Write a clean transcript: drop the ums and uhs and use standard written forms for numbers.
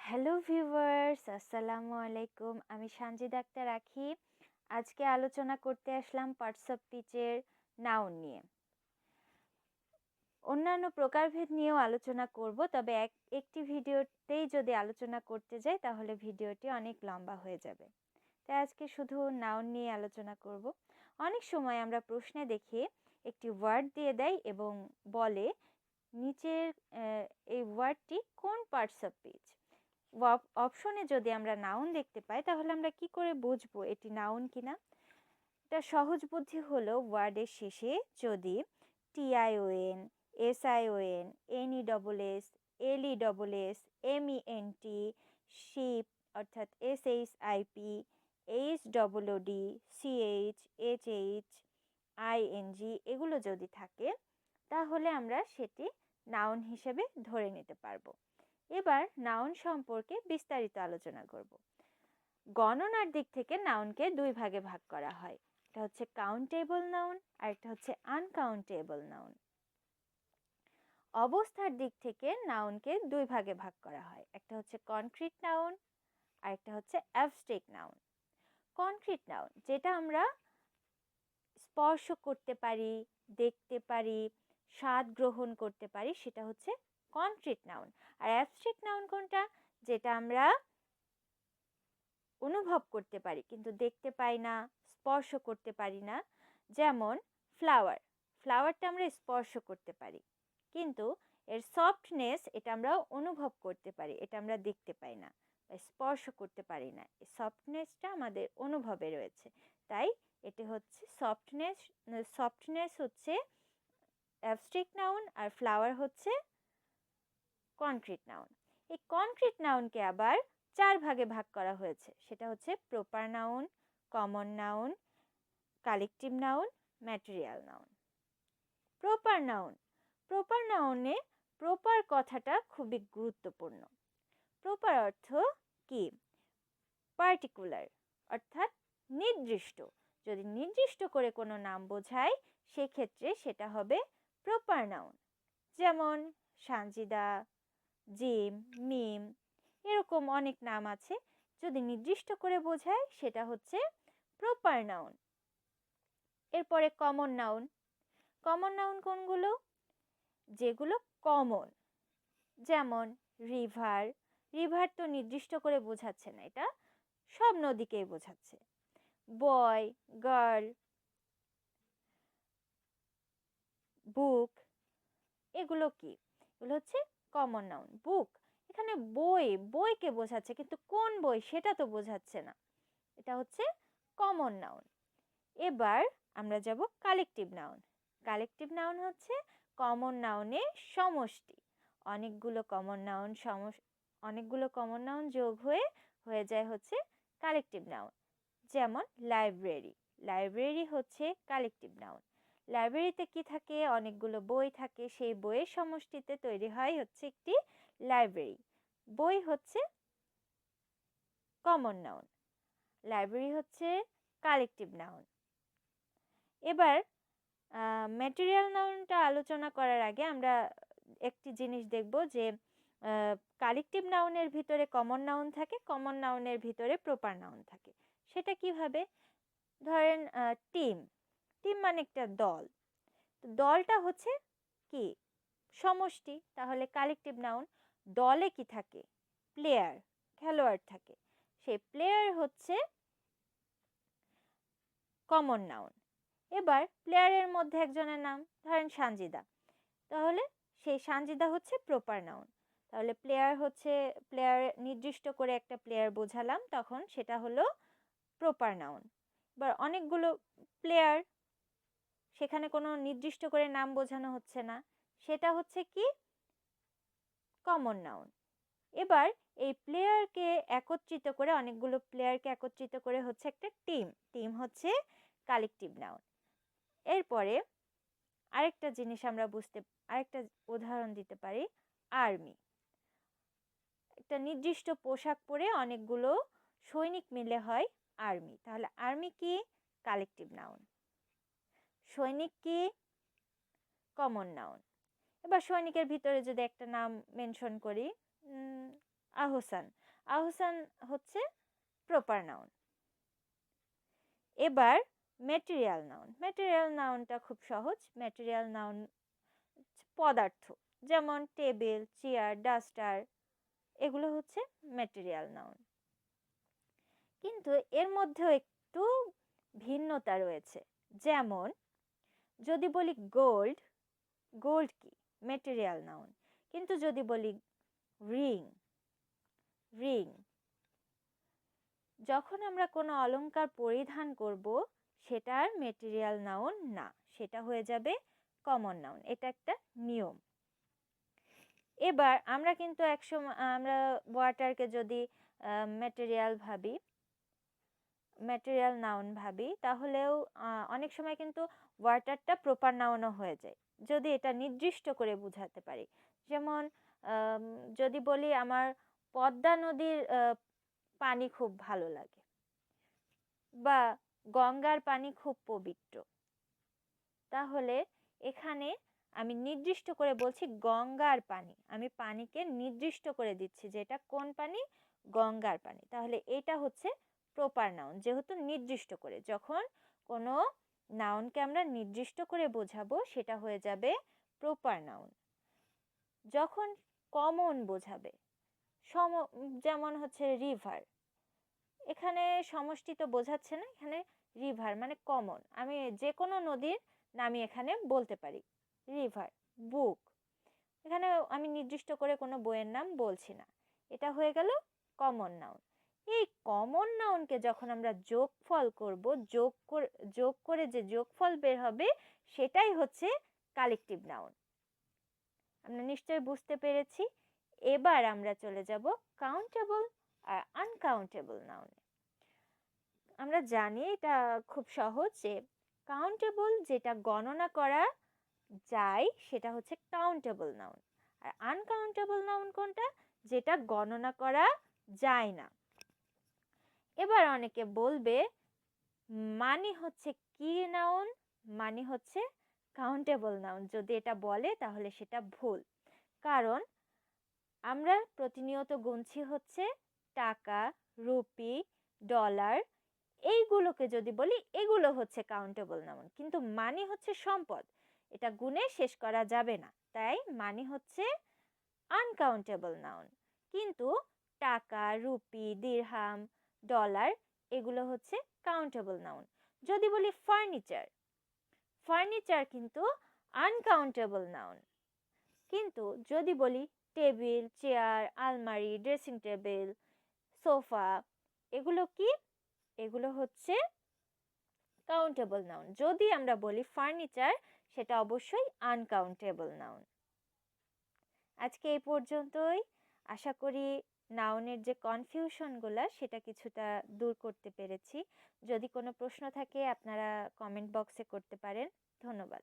Hello viewers, আসসালামু আলাইকুম। আমি সানজিদা আক্তার আঁখি। আজকে আলোচনা করতে আসলাম পার্টস অফ স্পিচের নাউন নিয়ে। অন্যান্য প্রকারভেদ নিয়েও আলোচনা করব, তবে একটি ভিডিওতেই যদি আলোচনা করতে যাই তাহলে ভিডিওটি অনেক লম্বা হয়ে যাবে। তাই আজকে শুধু নাউন নিয়ে আলোচনা করব। অনেক সময় আমরা প্রশ্নে দেখি একটি ওয়ার্ড দিয়ে দেয় এবং বলে নিচের এই ওয়ার্ডটি কোন পার্টস অফ স্পিচ। অপশনে যদি আমরা নাউন দেখতে পাই তাহলে আমরা কি করে বুঝবো এটি নাউন কিনা। এটা সহজ বুদ্ধি হলো ওয়ার্ডের শেষে যদি TION, SION, NESS, LESS, MENT, ship অর্থাৎ SHIP, HOOD, CH, HH, ING এগুলো যদি থাকে তাহলে আমরা সেটি নাউন হিসেবে ধরে নিতে পারবো। এবার নাউন সম্পর্কে বিস্তারিত আলোচনা করব। গণনার দিক থেকে নাউনকে দুই ভাগে ভাগ করা হয়। একটা হচ্ছে কাউন্টেবল নাউন আর একটা হচ্ছে আনকাউন্টেবল নাউন। অবস্থার দিক থেকে নাউনকে দুই ভাগে ভাগ করা হয়। একটা হচ্ছে কনক্রিট নাউন আর একটা হচ্ছে অ্যাবস্ট্রাক্ট নাউন। কনক্রিট নাউন যেটা আমরা স্পর্শ করতে পারি, দেখতে পারি, স্বাদ গ্রহণ করতে পারি, সেটা হচ্ছে কনক্রিট নাউন। আর অ্যাবস্ট্রাক্ট নাউন কোনটা? যেটা আমরা অনুভব করতে পারি কিন্তু দেখতে পাই না, স্পর্শ করতে পারি না। যেমন ফ্লাওয়ার, ফ্লাওয়ারটা আমরা স্পর্শ করতে পারি কিন্তু এর সফটনেস এটা আমরা অনুভব করতে পারি, এটা আমরা দেখতে পাই না বা স্পর্শ করতে পারি না। এই সফটনেসটা আমাদের অনুভবে রয়েছে, তাই এটি হচ্ছে সফটনেস। সফটনেস হচ্ছে অ্যাবস্ট্রাক্ট নাউন আর ফ্লাওয়ার হচ্ছে কনক্রিট নাউন। এই কনক্রিট নাউনকে আবার চার ভাগে ভাগ করা হয়েছে, সেটা হচ্ছে proper noun, common noun, collective noun, material noun. Proper noun, proper নাউনে প্রপার কথাটা খুবই গুরুত্বপূর্ণ। প্রপার অর্থ কি? পার্টিকুলার অর্থাৎ নির্দিষ্ট। যদি নির্দিষ্ট করে কোনো নাম বোঝায় সেক্ষেত্রে সেটা হবে প্রপার নাউন। যেমন সানজিদা, জিম, মিম, এরকম অনেক নাম আছে। যদি নির্দিষ্ট করে বোঝায় সেটা হচ্ছে প্রপার নাউন। এরপরে কমন নাউন। কমন নাউন কোনগুলো? যেগুলো কমন, যেমন রিভার। রিভার তো নির্দিষ্ট করে বোঝাচ্ছে না, এটা সব নদীকেই বোঝাচ্ছে। বয়, গার্ল, বুক, এগুলো কি? এগুলো হচ্ছে কমন নাউন। বুক, এখানে বই, বইকে বোঝাচ্ছে কিন্তু কোন বই সেটা তো বোঝাচ্ছে না, এটা হচ্ছে কমন নাউন। এবার আমরা যাব কালেকটিভ নাউন। কালেকটিভ নাউন হচ্ছে কমন নাউনের সমষ্টি। অনেকগুলো কমন নাউন অনেকগুলো কমন নাউন যোগ হয়ে হয়ে যায় হচ্ছে কালেকটিভ নাউন। যেমন লাইব্রেরি, লাইব্রেরি হচ্ছে কালেকটিভ নাউন। লাইব্রেরিতে কি থাকে? অনেকগুলো বই থাকে, সেই বইয়ের সমষ্টিতে তৈরি হয় হচ্ছে একটি লাইব্রেরি। বই হচ্ছে কমন নাউন, লাইব্রেরি হচ্ছে কালেকটিভ নাউন। এবার ম্যাটেরিয়াল নাউনটা আলোচনা করার আগে আমরা একটি জিনিস দেখব যে কালেকটিভ নাউনের ভিতরে কমন নাউন থাকে, কমন নাউনের ভিতরে প্রপার নাউন থাকে। সেটা কিভাবে? ধরেন টিম, টিম মানে একটা দল। তো দলটা হচ্ছে কি? সমষ্টি, তাহলে কালেকটিভ নাউন। দলে কি থাকে? প্লেয়ার, খেলোয়াড় থাকে, সেই প্লেয়ার হচ্ছে কমন নাউন। এবার প্লেয়ারের মধ্যে একজনের নাম, ধরেন সানজিদা, তাহলে সেই সানজিদা হচ্ছে প্রপার নাউন। তাহলে প্লেয়ার হচ্ছে, প্লেয়ার নির্দিষ্ট করে একটা প্লেয়ার বোঝালাম, তখন সেটা হলো প্রপার নাউন। এবার অনেকগুলো প্লেয়ার, সেখানে কোনো নির্দিষ্ট করে নাম বোঝানো হচ্ছে না, সেটা হচ্ছে কি? Common noun. এবার এই প্লেয়ারকে একত্রিত করে, অনেকগুলো প্লেয়ারকে একত্রিত করে হচ্ছে একটা টিম, টিম হচ্ছে কালেকটিভ নাউন। এরপরে আরেকটা জিনিস আমরা আরেকটা উদাহরণ দিতে পারি, আর্মি। একটা নির্দিষ্ট পোশাক পরে অনেকগুলো সৈনিক মিলে হয় আর্মি, তাহলে আর্মি কি? Collective noun. সৈনিক কি? Common noun. এবার সৈনিকের ভিতরে যদি একটা নাম মেনশন করি, আহসান। আহসান হচ্ছে প্রপার নাউন। এবার ম্যাটেরিয়াল নাউন। ম্যাটেরিয়াল নাউনটা খুব সহজ। ম্যাটেরিয়াল নাউন পদার্থ, যেমন টেবিল, চেয়ার, ডাস্টার, এগুলো হচ্ছে ম্যাটেরিয়াল নাউন। কিন্তু এর মধ্যেও একটু ভিন্নতা রয়েছে। যেমন যদি বলি গোল্ড, গোল্ড কি? Material noun. কিন্তু যদি বলি রিং, রিং, যখন আমরা কোনো অলংকার পরিধান করব সেটার ম্যাটেরিয়াল নাউন না, সেটা হয়ে যাবে কমন নাউন। এটা একটা নিয়ম। এবার আমরা কিন্তু আমরা ওয়াটারকে যদি ম্যাটেরিয়াল ভাবি, ম্যাটেরিয়াল নাউন ভাবি, তাহলেও অনেক সময় কিন্তু ওয়াটারটা প্রপার নাউনও হয়ে যায় যদি এটা নির্দিষ্ট করে বোঝাতে পারি। যেমন যদি বলি আমার পদ্মা নদীর পানি খুব ভালো লাগে, বা গঙ্গার পানি খুব পবিত্র, তাহলে এখানে আমি নির্দিষ্ট করে বলছি গঙ্গার পানি। আমি পানিকে নির্দিষ্ট করে দিচ্ছি যে এটা কোন পানি, গঙ্গার পানি। তাহলে এটা হচ্ছে প্রপার নাউন, যেহেতু নির্দিষ্ট করে। যখন কোনো নাউনকে আমরা নির্দিষ্ট করে বোঝাবো সেটা হয়ে যাবে প্রপার নাউন। যখন কমন বোঝাবে, যেমন হচ্ছে রিভার, এখানে সমষ্টি তো বোঝাচ্ছে না, এখানে রিভার মানে কমন। আমি যে কোনো নদীর নামই এখানে বলতে পারি। রিভার, বুক, এখানে আমি নির্দিষ্ট করে কোনো বইয়ের নাম বলছি না। এটা হয়ে গেল কমন নাউন। এই কমন নাউনকে যখন আমরা যোগফল করব, যোগ করে যে যোগফল বের হবে সেটাই হচ্ছে কালেকটিভ নাউন। আমরা নিশ্চয়ই বুঝতে পেরেছি। এবার আমরা চলে যাব কাউন্টেবল আর আনকাউন্টেবল নাউনে। আমরা জানি এটা খুব সহজ যে কাউন্টেবল যেটা গণনা করা যায় সেটা হচ্ছে কাউন্টেবল নাউন, আর আনকাউন্টেবল নাউন কোনটা? যেটা গণনা করা যায় না। এবার অনেকে বলবে মানি হচ্ছে কি নাউন, মানি হচ্ছে কাউন্টেবল নাউন। যদি এটা বলে তাহলে সেটা ভুল, কারণ আমরা প্রতিনিয়ত গুনছি হচ্ছে টাকা, রুপি, ডলার, এইগুলোকে যদি বলি এগুলো হচ্ছে কাউন্টেবল নাউন। কিন্তু মানি হচ্ছে সম্পদ, এটা গুণে শেষ করা যাবে না, তাই মানি হচ্ছে আনকাউন্টেবল নাউন। কিন্তু টাকা, রুপি, দিরহাম, ডলার, এগুলো হচ্ছে কাউন্টেবল নাউন। যদি বলি ফার্নিচার, ফার্নিচার কিন্তু আনকাউন্টেবল নাউন। কিন্তু যদি বলি টেবিল, চেয়ার, আলমারি, ড্রেসিং টেবিল, সোফা, এগুলো কি? এগুলো হচ্ছে কাউন্টেবল নাউন। যদি আমরা বলি ফার্নিচার, সেটা অবশ্যই আনকাউন্টেবল নাউন। আজকে এই পর্যন্তই। আশা করি নাউনের যে কনফিউশনগুলো সেটা কিছুটা দূর করতে পেরেছি। যদি কোনো প্রশ্ন থাকে আপনারা কমেন্ট বক্সে করতে পারেন। ধন্যবাদ।